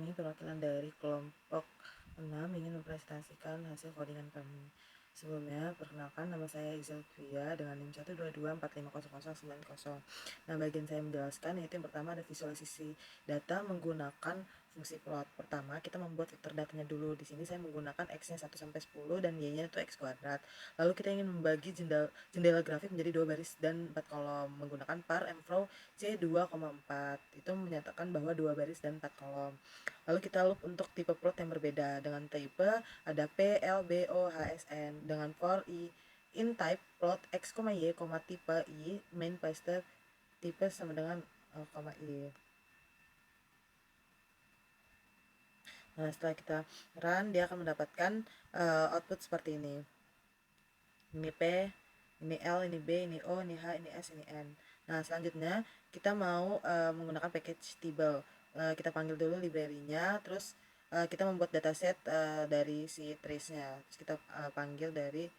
Kami, perwakilan dari kelompok 6, ingin mempresentasikan hasil codingan kami. Sebelumnya, perkenalkan, nama saya Izelvia dengan NIM 122450090. Nah, bagian saya menjelaskan yaitu yang pertama ada visualisasi data menggunakan fungsi plot. Pertama, kita membuat vektor datanya dulu. Di sini saya menggunakan x-nya 1 sampai 10 dan y-nya itu x kuadrat. Lalu kita ingin membagi jendela grafik menjadi 2 baris dan 4 kolom menggunakan par mfrow C2,4. Itu menyatakan bahwa 2 baris dan 4 kolom. Lalu kita loop untuk tipe plot yang berbeda. Dengan tipe ada P, L, B, O, H, S, N. Dengan for I in type plot x, y, tipe I main paste tipe sama dengan I. Nah, setelah kita run, dia akan mendapatkan output seperti ini. Ini P, ini L, ini B, ini O, ini H, ini S, ini N. Nah, selanjutnya kita mau menggunakan package table. Kita panggil dulu library-nya, terus kita membuat dataset dari si trace-nya. Terus kita panggil dari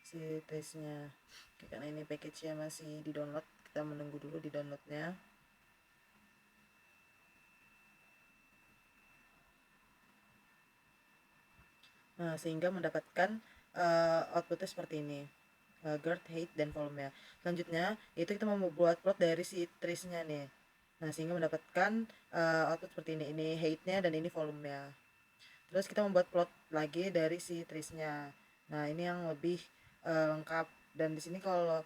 si trace-nya. Karena ini package-nya masih di-download, kita menunggu dulu di download-nya. Nah, sehingga mendapatkan outputnya seperti ini. Girth, height, dan volume-nya. Selanjutnya, itu kita mau membuat plot dari si trace-nya nih. Nah, sehingga mendapatkan output seperti ini. Ini height-nya dan ini volume-nya. Terus kita membuat plot lagi dari si trace-nya. Nah, ini yang lebih lengkap. Dan di sini kalau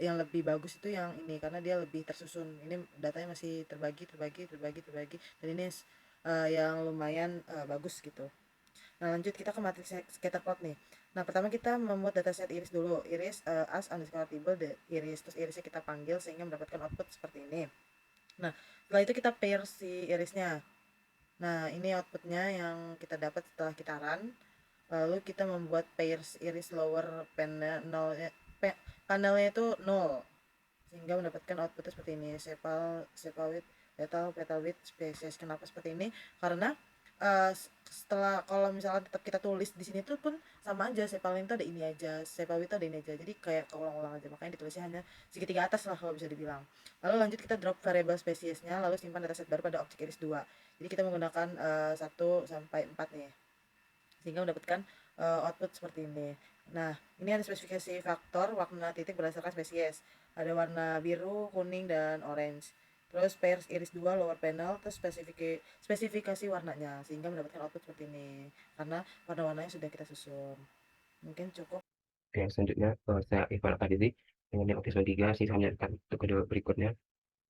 yang lebih bagus itu yang ini karena dia lebih tersusun. Ini datanya masih terbagi. Dan ini yang lumayan bagus gitu. Nah, lanjut kita ke matriks scatter plot nih. Nah, pertama kita membuat dataset iris dulu. Iris as underscore table iris. Terus irisnya kita panggil sehingga mendapatkan output seperti ini. Nah, setelah itu kita pair si irisnya. Nah, ini outputnya yang kita dapat setelah kita run. Lalu kita membuat pairs iris lower panelnya itu 0 sehingga mendapatkan outputnya seperti ini. Sepal width, petal width, spesies. Kenapa seperti ini? Karena setelah kalau misalnya tetap kita tulis di sini tuh pun sama aja, sepalnya itu ada ini aja, sepal width ada ini aja, jadi kayak keulang-ulang aja, makanya ditulisnya hanya segitiga atas lah kalau bisa dibilang. Lalu lanjut kita drop variable spesiesnya, lalu simpan dataset baru pada objek iris 2. Jadi kita menggunakan 1 sampai 4 nih, sehingga mendapatkan output seperti ini. Nah, ini ada spesifikasi faktor warna titik berdasarkan spesies. Ada warna biru, kuning, dan orange. Terus pairs iris 2 lower panel, terus spesifikasi warnanya sehingga mendapatkan output seperti ini. Karena warna-warnanya sudah kita susun. Mungkin cukup. Oke, selanjutnya saya Ivan Akademi dengan yang episode 3 sih saya lanjutkan untuk video berikutnya,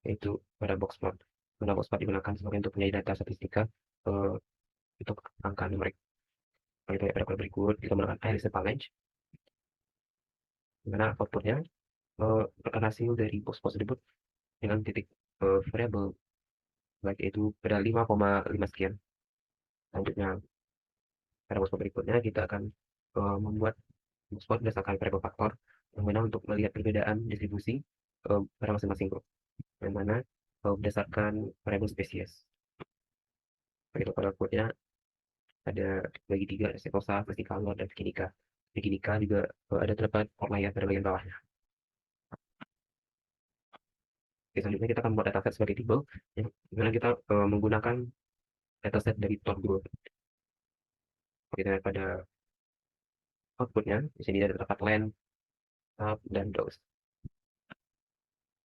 yaitu pada box plot. Pada box plot digunakan sebagai untuk menjadi data statistika untuk angka numerik. Itu pada kode berikut kita menggunakan iris challenge, di mana outputnya hasil dari box plot tersebut dengan titik variable baik itu pada 5,5 sekian. Selanjutnya pada box plot berikutnya kita akan membuat box plot berdasarkan variable faktor yang mana untuk melihat perbedaan distribusi pada masing-masing grup, yang mana berdasarkan variable spesies. Begitu pada outputnya ada bagi 3, setosa, versicolor, dan bikinika. Bikinika juga ada terdapat outlier pada bagian bawahnya. Oke, selanjutnya kita akan membuat dataset sebagai table, yang dimana kita menggunakan dataset dari top group. Kita lihat pada outputnya, di sini ada terdapat len, tab, dan dos.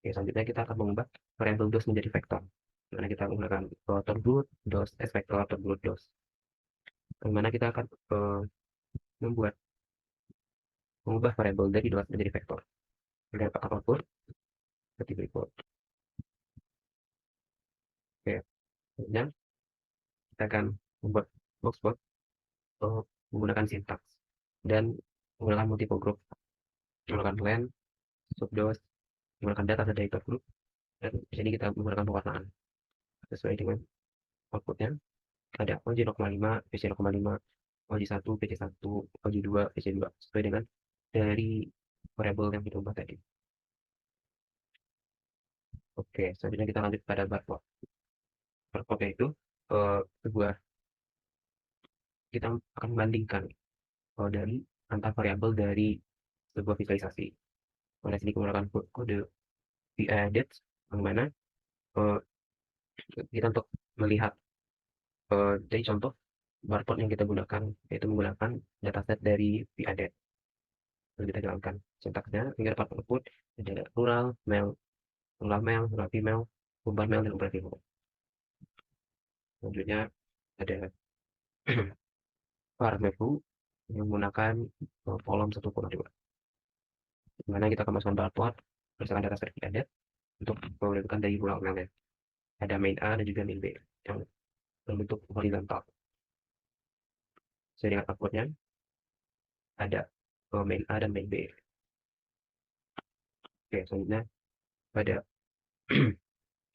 Oke, selanjutnya kita akan mengubah variable dos menjadi vektor. Dimana kita menggunakan top group, dos, s vektor, top group, dos. Dimana kita akan mengubah variable dari dos menjadi vektor. Kita dapat output seperti berikut. Oke, selanjutnya kita akan membuat box plot menggunakan sintaks dan menggunakan multiple group, menggunakan len, subdos, menggunakan data dari top group, dan di sini kita menggunakan pewarnaan sesuai dengan outputnya. Ada OJ 0,5, PC 0,5, OJ1, PC1, OJ2, PC2 sesuai dengan dari variable yang kita ubah tadi. Oke, selanjutnya kita lanjut pada bar plot. Bar plot yaitu sebuah kita akan membandingkan dari antar variabel dari sebuah visualisasi. Pada sini menggunakan kode VEdit, yang mana kita untuk melihat Jadi contoh barcode yang kita gunakan yaitu menggunakan dataset dari VADET. Lalu kita jalankan sintaksnya hingga dapat output ada rural female, urban male, dan urban female. Selanjutnya ada var mevru yang menggunakan kolom 1,2, di mana kita akan masukkan barcode berdasarkan dataset VADET untuk menentukan dari rural male. Ada main A dan juga main B yang berbentuk horizontal. Sesuai dengan outputnya ada main A dan main B. Oke, selanjutnya pada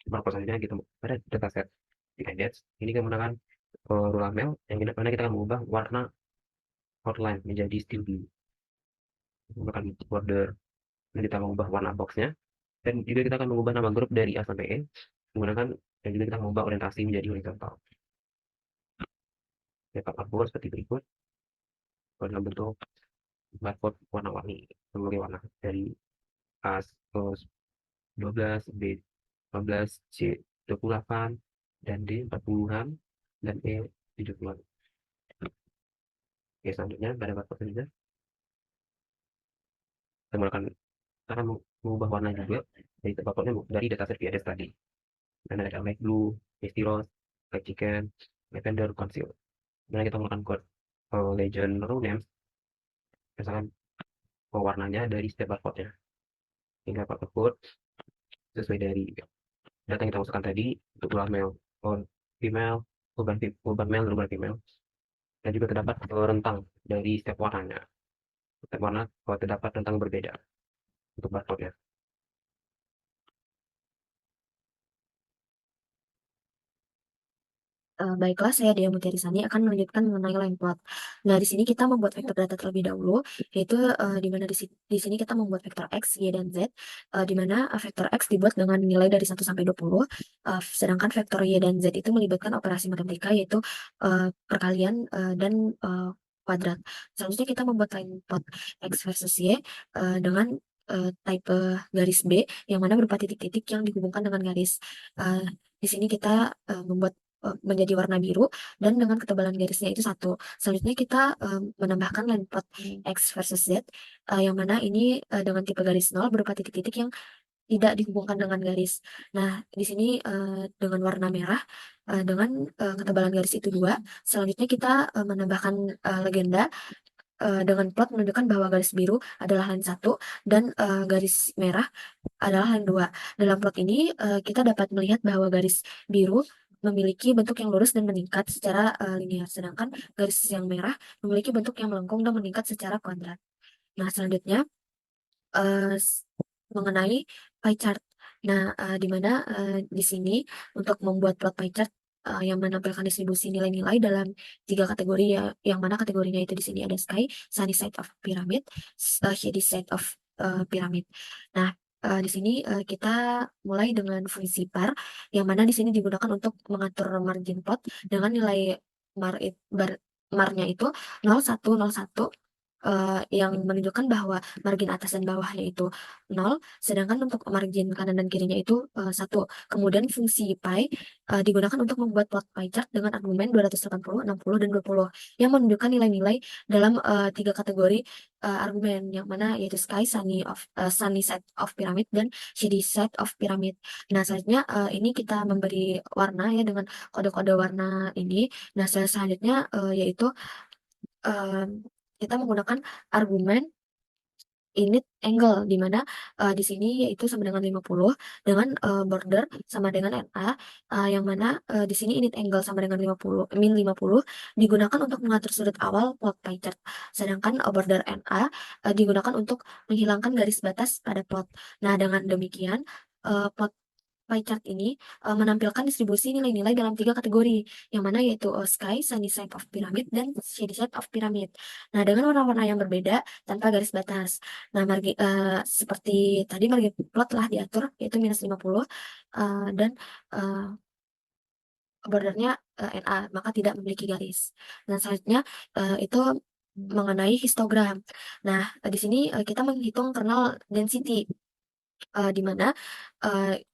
barcode selanjutnya kita pada dataset di edits ini kita menggunakan ruler mail yang mana kita akan mengubah warna outline menjadi steel blue, menggunakan border, dan kita mengubah warna boxnya, dan juga kita akan mengubah nama grup dari A sampai E menggunakan, dan juga kita mengubah orientasi menjadi horizontal. Dapat output seperti berikut dalam bentuk barcode warna-warni berbagai warna dari A 12, B 15, C 28, dan D 40-an, dan E 70-an. Oke, selanjutnya pada barcode selanjutnya kita menggunakan akan mengubah warna juga dari barcode-nya dari dataset VADES tadi. Dan ada light blue, misty rose, light chicken, lavender, conceal. Dan kita menggunakan code legend row names misalkan warnanya dari setiap barcode-nya. Hingga barcode sesuai dari data yang kita masukkan tadi untuk ular male, female, urban male, dan urban female. Dan juga terdapat rentang dari setiap warnanya. Setiap warna terdapat rentang berbeda untuk barcode-nya. Baiklah, saya Dea Mutiarisani akan melanjutkan mengenai line plot. Nah, di sini kita membuat vektor data terlebih dahulu, yaitu di mana di sini kita membuat vektor X, Y, dan Z, di mana vektor X dibuat dengan nilai dari 1 sampai 20, sedangkan vektor Y dan Z itu melibatkan operasi matematika, yaitu perkalian dan kuadrat. Selanjutnya kita membuat line plot X versus Y dengan type garis B, yang mana berupa titik-titik yang dihubungkan dengan garis. Di sini kita membuat menjadi warna biru dan dengan ketebalan garisnya itu 1. Selanjutnya kita menambahkan line plot X versus Z, yang mana ini dengan tipe garis 0 berupa titik-titik yang tidak dihubungkan dengan garis. Nah, di sini dengan warna merah dengan ketebalan garis itu 2. Selanjutnya kita menambahkan legenda dengan plot menunjukkan bahwa garis biru adalah line 1 dan garis merah adalah line 2. Dalam plot ini kita dapat melihat bahwa garis biru memiliki bentuk yang lurus dan meningkat secara linear, sedangkan garis yang merah memiliki bentuk yang melengkung dan meningkat secara kuadrat. Nah, selanjutnya mengenai pie chart. Nah, di mana di sini untuk membuat plot pie chart yang menampilkan distribusi nilai-nilai dalam 3 kategori, ya, yang mana kategorinya itu di sini ada sky, sunny side of pyramid, shady side of pyramid. Nah, di sini kita mulai dengan fungsi par, yang mana di sini digunakan untuk mengatur margin plot dengan nilai marnya itu 0, 1, 0, 1, yang menunjukkan bahwa margin atas dan bawahnya itu 0, sedangkan untuk margin kanan dan kirinya itu 1. Kemudian fungsi pi digunakan untuk membuat plot pie chart dengan argumen 280, 60, dan 20 yang menunjukkan nilai-nilai dalam 3 kategori argumen, yang mana yaitu sky, sunny side of pyramid, dan shady side of pyramid. Nah, selanjutnya ini kita memberi warna ya dengan kode-kode warna ini. Nah, selanjutnya yaitu kita menggunakan argumen init angle, di mana di sini yaitu sama dengan 50 dengan border sama dengan NA, yang mana di sini init angle sama dengan 50 min 50 digunakan untuk mengatur sudut awal plot pie chart, sedangkan border NA digunakan untuk menghilangkan garis batas pada plot. Nah, dengan demikian plot pie chart ini menampilkan distribusi nilai-nilai dalam 3 kategori, yang mana yaitu sky, sunny side of pyramid, dan shady side of pyramid. Nah, dengan warna-warna yang berbeda tanpa garis batas. Nah, seperti tadi margin plot telah diatur yaitu minus 50 dan bordernya NA, maka tidak memiliki garis. Nah, selanjutnya itu mengenai histogram. Nah, di sini kita menghitung kernel density, di mana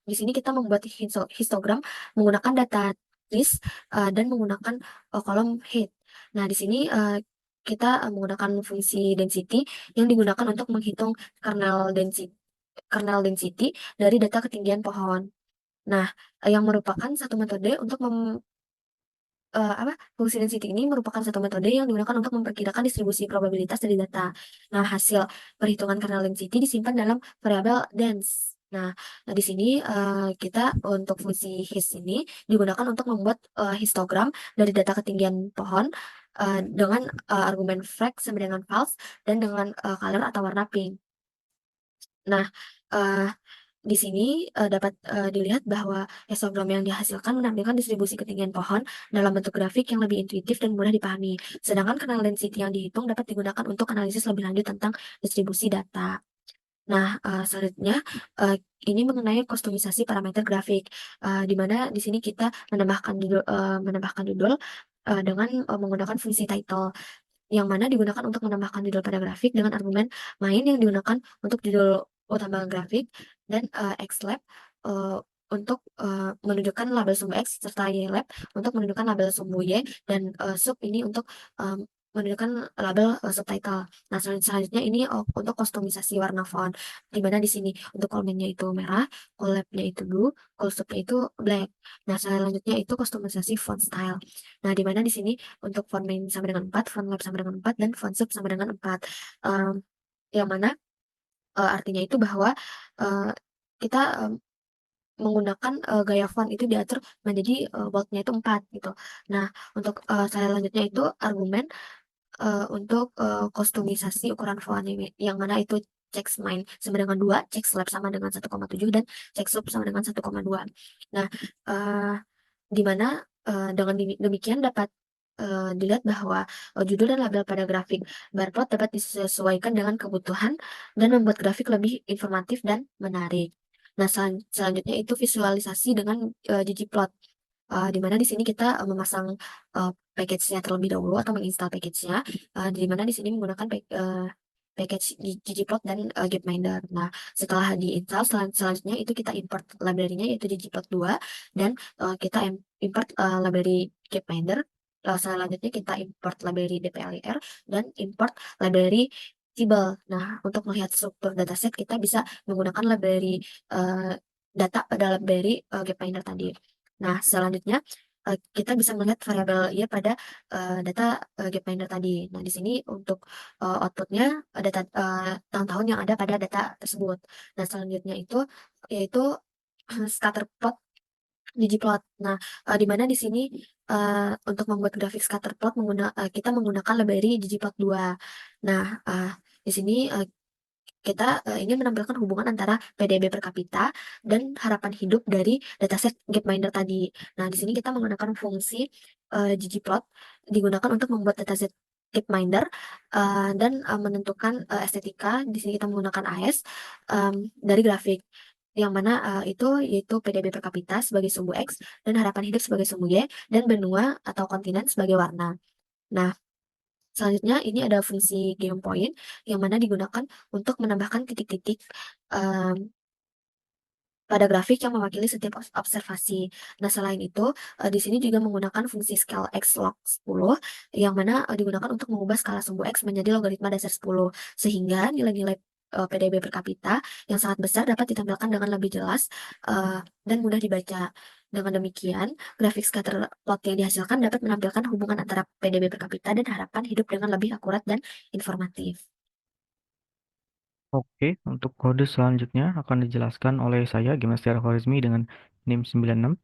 di sini kita membuat histogram menggunakan data list dan menggunakan kolom height. Nah, di sini kita menggunakan fungsi density yang digunakan untuk menghitung kernel density dari data ketinggian pohon. Nah, yang merupakan satu metode untuk fungsi density ini merupakan satu metode yang digunakan untuk memperkirakan distribusi probabilitas dari data. Nah, hasil perhitungan kernel density disimpan dalam variabel dense. Nah, di sini kita untuk fungsi his ini digunakan untuk membuat histogram dari data ketinggian pohon dengan argumen frac sama dengan false dan dengan color atau warna pink. Nah, eh, di sini dapat dilihat bahwa histogram yang dihasilkan menampilkan distribusi ketinggian pohon dalam bentuk grafik yang lebih intuitif dan mudah dipahami. Sedangkan kernel density yang dihitung dapat digunakan untuk analisis lebih lanjut tentang distribusi data. Nah, selanjutnya ini mengenai kustomisasi parameter grafik, di mana di sini kita menambahkan judul dengan menggunakan fungsi title yang mana digunakan untuk menambahkan judul pada grafik dengan argumen main yang digunakan untuk judul utama grafik dan xlab untuk menunjukkan label sumbu x serta ylab untuk menunjukkan label sumbu y dan sub ini untuk menunjukkan label subtitle. Nah, selanjutnya ini untuk kustomisasi warna font, di mana di sini untuk column-nya itu merah, collab-nya itu blue, subnya itu black. Nah, selanjutnya itu kustomisasi font style. Nah, di mana di sini untuk font main sama dengan 4, font lab sama dengan 4, dan font sub sama dengan 4. Yang mana artinya itu bahwa uh, kita menggunakan gaya font itu diatur menjadi boldnya itu 4 gitu. Nah, untuk selanjutnya itu argumen untuk kustomisasi ukuran font yang mana itu check main sama dengan 2, check slab sama dengan 1,7, dan check sub sama dengan 1,2. Nah, uh, di mana dengan demikian dapat dilihat bahwa judul dan label pada grafik barcode dapat disesuaikan dengan kebutuhan dan membuat grafik lebih informatif dan menarik. Nah, selanjutnya itu visualisasi dengan ggplot, di mana di sini kita memasang package-nya terlebih dahulu atau menginstal package-nya, di mana di sini menggunakan package ggplot dan gapminder. Nah, setelah diinstal, selanjutnya itu kita import library-nya yaitu ggplot 2 dan kita import library gapminder. Selanjutnya kita import library dplyr dan import library table. Nah, untuk melihat struktur dataset kita bisa menggunakan library data pada library gapminder tadi. Nah, selanjutnya kita bisa melihat variabel y pada data gapminder tadi. Nah, di sini untuk outputnya data tahun-tahun yang ada pada data tersebut. Nah, selanjutnya itu yaitu scatterplot ggplot. Nah, di mana di sini untuk membuat grafik scatterplot kita menggunakan library ggplot 2. Nah, di sini kita ini menampilkan hubungan antara PDB per kapita dan harapan hidup dari dataset Gapminder tadi. Nah, di sini kita menggunakan fungsi ggplot digunakan untuk membuat dataset Gapminder dan menentukan estetika. Di sini kita menggunakan AS dari grafik yang mana itu yaitu PDB per kapita sebagai sumbu X dan harapan hidup sebagai sumbu Y dan benua atau kontinen sebagai warna. Nah, selanjutnya ini ada fungsi game point yang mana digunakan untuk menambahkan titik-titik pada grafik yang mewakili setiap observasi. Nah, selain itu, di sini juga menggunakan fungsi scale x log 10 yang mana digunakan untuk mengubah skala sumbu x menjadi logaritma dasar 10 sehingga nilai-nilai PDB per kapita yang sangat besar dapat ditampilkan dengan lebih jelas dan mudah dibaca. Dengan demikian, grafik scatter plot yang dihasilkan dapat menampilkan hubungan antara PDB per kapita dan harapan hidup dengan lebih akurat dan informatif. Oke, untuk kode selanjutnya akan dijelaskan oleh saya, Gimnastiar Khwarizmi dengan NIM 96.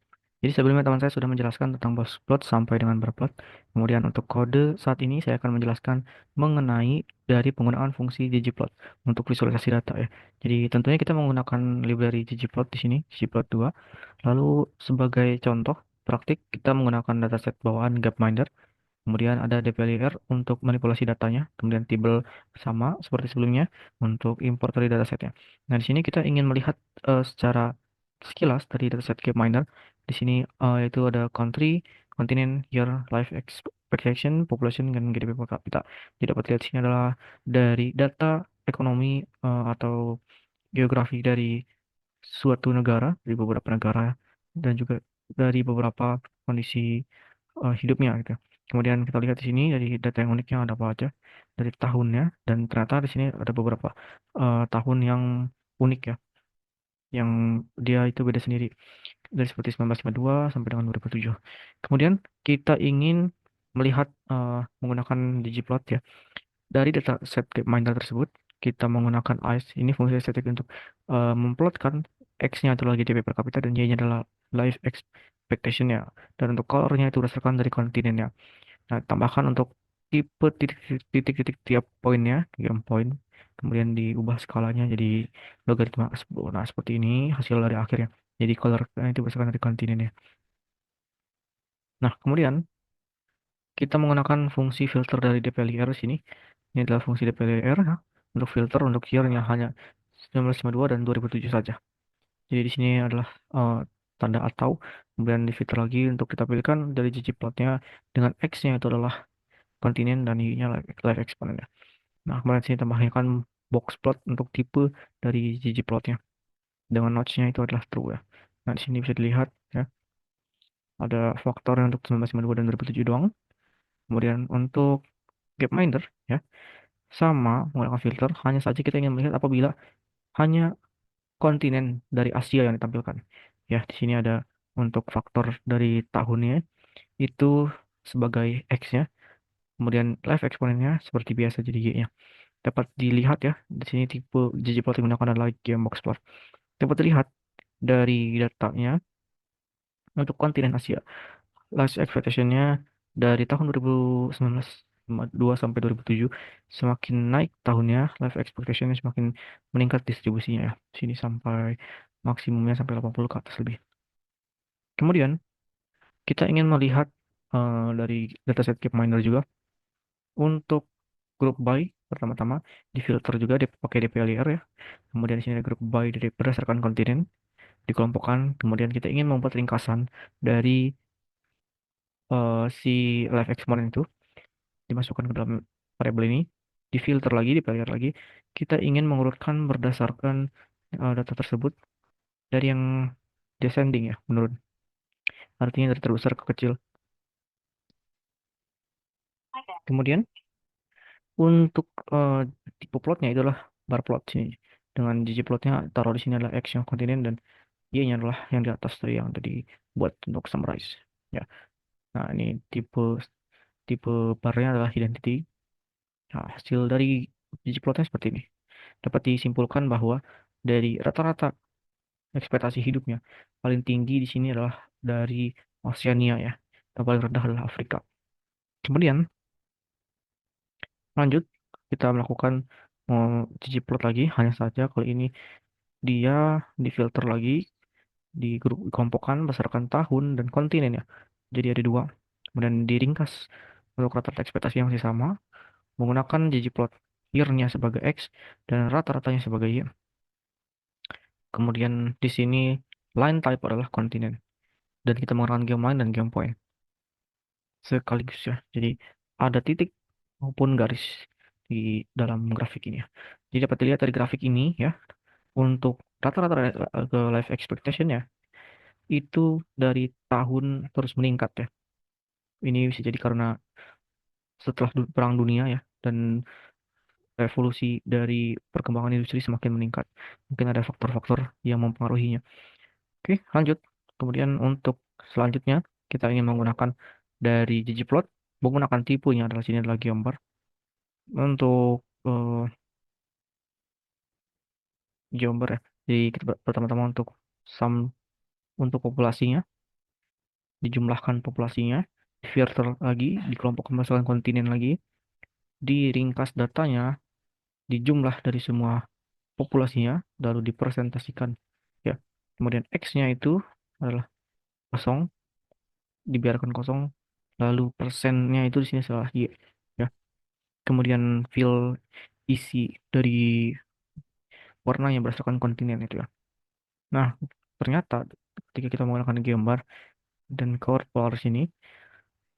Jadi sebelumnya teman saya sudah menjelaskan tentang boxplot sampai dengan barplot. Kemudian untuk kode saat ini saya akan menjelaskan mengenai dari penggunaan fungsi ggplot untuk visualisasi data ya. Jadi tentunya kita menggunakan library ggplot di sini, ggplot 2. Lalu sebagai contoh praktik kita menggunakan dataset bawaan Gapminder. Kemudian ada dplyr untuk manipulasi datanya, kemudian table sama seperti sebelumnya untuk import dari datasetnya. Nah, di sini kita ingin melihat secara sekilas dari dataset Gapminder. Di sini itu ada country, continent, year, life expectation, population, dan GDP per kapita. Jadi dapat lihat di sini adalah dari data ekonomi atau geografi dari suatu negara, dari beberapa negara, dan juga dari beberapa kondisi hidupnya gitu. Kemudian kita lihat di sini dari data yang uniknya ada apa aja dari tahunnya, dan ternyata di sini ada beberapa tahun yang unik ya, yang dia itu beda sendiri dari seperti 1952 sampai dengan 2007. Kemudian kita ingin melihat menggunakan ggplot ya. Dari dataset Gapminder tersebut, kita menggunakan ICE, ini fungsi estetik untuk memplotkan X-nya adalah GDP per kapita dan Y-nya adalah life expectation ya. Dan untuk colornya itu berdasarkan dari kontinennya. Nah, tambahkan untuk tipe titik-titik tiap poinnya, game point, kemudian diubah skalanya jadi logaritma. Nah, seperti ini hasil dari akhirnya. Jadi colornya itu berdasarkan dari kontinennya. Nah, kemudian kita menggunakan fungsi filter dari dplyr sini. Ini adalah fungsi dplyr ya, untuk filter untuk year-nya hanya 1952 dan 2007 saja. Jadi di sini adalah tanda atau, kemudian di filter lagi untuk kita pilihkan dari ggplotnya dengan X-nya itu adalah kontinen dan Y-nya live exponent ya. Nah, kemudian sini tambahkan box plot untuk tipe dari ggplotnya dengan notch-nya itu adalah true ya. Nah, di sini bisa dilihat ya, ada faktor untuk 1952 dan 2007 doang. Kemudian untuk Gapminder ya, sama menggunakan filter, hanya saja kita ingin melihat apabila hanya kontinen dari Asia yang ditampilkan. Ya, di sini ada untuk faktor dari tahunnya itu sebagai X-nya, kemudian live eksponennya seperti biasa jadi Y-nya. Dapat dilihat ya, di sini tipe ggplot yang digunakan adalah Gamebox plot. Dapat dilihat dari datanya untuk kontinen Asia. Life expectation-nya dari tahun 2019 2 sampai 2007 semakin naik tahunnya, life expectation-nya semakin meningkat distribusinya ya. Sini sampai maksimumnya sampai 80 ke atas lebih. Kemudian kita ingin melihat dari dataset Gapminder juga untuk grup by pertama-tama difilter juga pakai dplyr ya. Kemudian di sini ada grup by dari berdasarkan kontinen dikelompokkan. Kemudian kita ingin membuat ringkasan dari si live exponent itu dimasukkan ke dalam variabel ini, difilter lagi, dipelajari lagi. Kita ingin mengurutkan berdasarkan data tersebut dari yang descending ya, menurun. Artinya dari terbesar ke kecil. Kemudian untuk tipe plotnya itulah bar plot sini. Dengan ggplotnya taruh di sini adalah X yang kontinen dan Y-nya adalah yang di atas tadi yang tadi buat untuk summarize. Ya. Nah, ini tipe tipe barnya adalah identity. Nah, hasil dari ggplotnya seperti ini. Dapat disimpulkan bahwa dari rata-rata ekspektasi hidupnya paling tinggi di sini adalah dari Oceania ya, dan paling rendah adalah Afrika. Kemudian lanjut kita melakukan ggplot lagi, hanya saja kali ini dia difilter lagi, di grup kelompokkan berdasarkan tahun dan kontinen ya. Jadi ada dua. Kemudian diringkas untuk rata-rata ekspektasi yang masih sama menggunakan ggplot year-nya sebagai X dan rata-ratanya sebagai Y. Kemudian di sini line type adalah kontinen dan kita menggunakan game line dan game point sekaligus ya. Jadi ada titik maupun garis di dalam grafik ini ya. Jadi dapat dilihat dari grafik ini ya, untuk rata-rata ke life expectation ya itu dari tahun terus meningkat ya. Ini bisa jadi karena setelah Perang Dunia ya, dan revolusi dari perkembangan industri semakin meningkat. Mungkin ada faktor-faktor yang mempengaruhinya. Oke, lanjut. Kemudian untuk selanjutnya kita ingin menggunakan dari ggplot menggunakan tipenya adalah sini adalah gambar untuk gambar ya. Jadi kita pertama-tama untuk sum untuk populasinya dijumlahkan populasinya, filter lagi, dikelompokkan berdasarkan kontinen lagi, diringkas datanya, dijumlah dari semua populasinya, lalu dipresentasikan ya. Kemudian X-nya itu adalah kosong, dibiarkan kosong, lalu persennya itu di sini adalah Y ya. Kemudian fill isi dari warnanya berdasarkan kontinen itu ya. Nah, ternyata ketika kita menggunakan gambar dan color polar sini,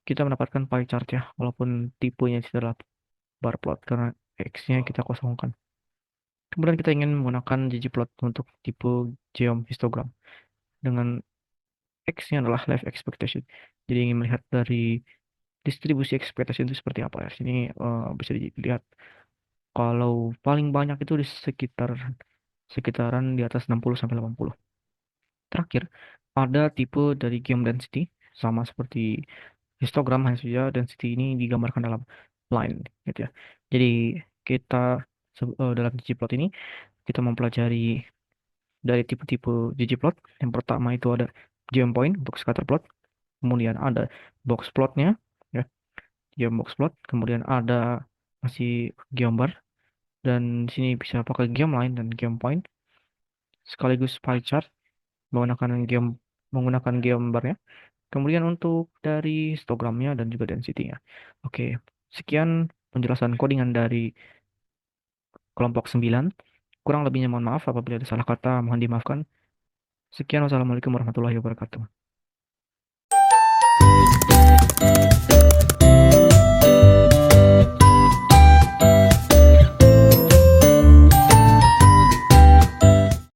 kita mendapatkan pie chart ya, walaupun tipenya itu adalah bar plot karena X-nya kita kosongkan. Kemudian kita ingin menggunakan ggplot untuk tipe geom histogram dengan X-nya adalah life expectation. Jadi ingin melihat dari distribusi ekspektasi itu seperti apa ya. Sini bisa dilihat kalau paling banyak itu di sekitaran di atas 60 sampai 80. Terakhir, ada tipe dari game density sama seperti histogram, hanya saja density ini digambarkan dalam line gitu ya. Jadi kita dalam ggplot ini kita mempelajari dari tipe-tipe ggplot. Yang pertama itu ada geopoint untuk scatter plot, kemudian ada box plotnya ya, geobox plot, kemudian ada masih geombar, dan di sini bisa pakai geoline dan geopoint sekaligus pie chart menggunakan geombarnya. Kemudian untuk dari histogramnya dan juga density-nya. Oke, sekian penjelasan codingan dari kelompok 9. Kurang lebihnya mohon maaf apabila ada salah kata, mohon dimaafkan. Sekian, wassalamualaikum warahmatullahi wabarakatuh.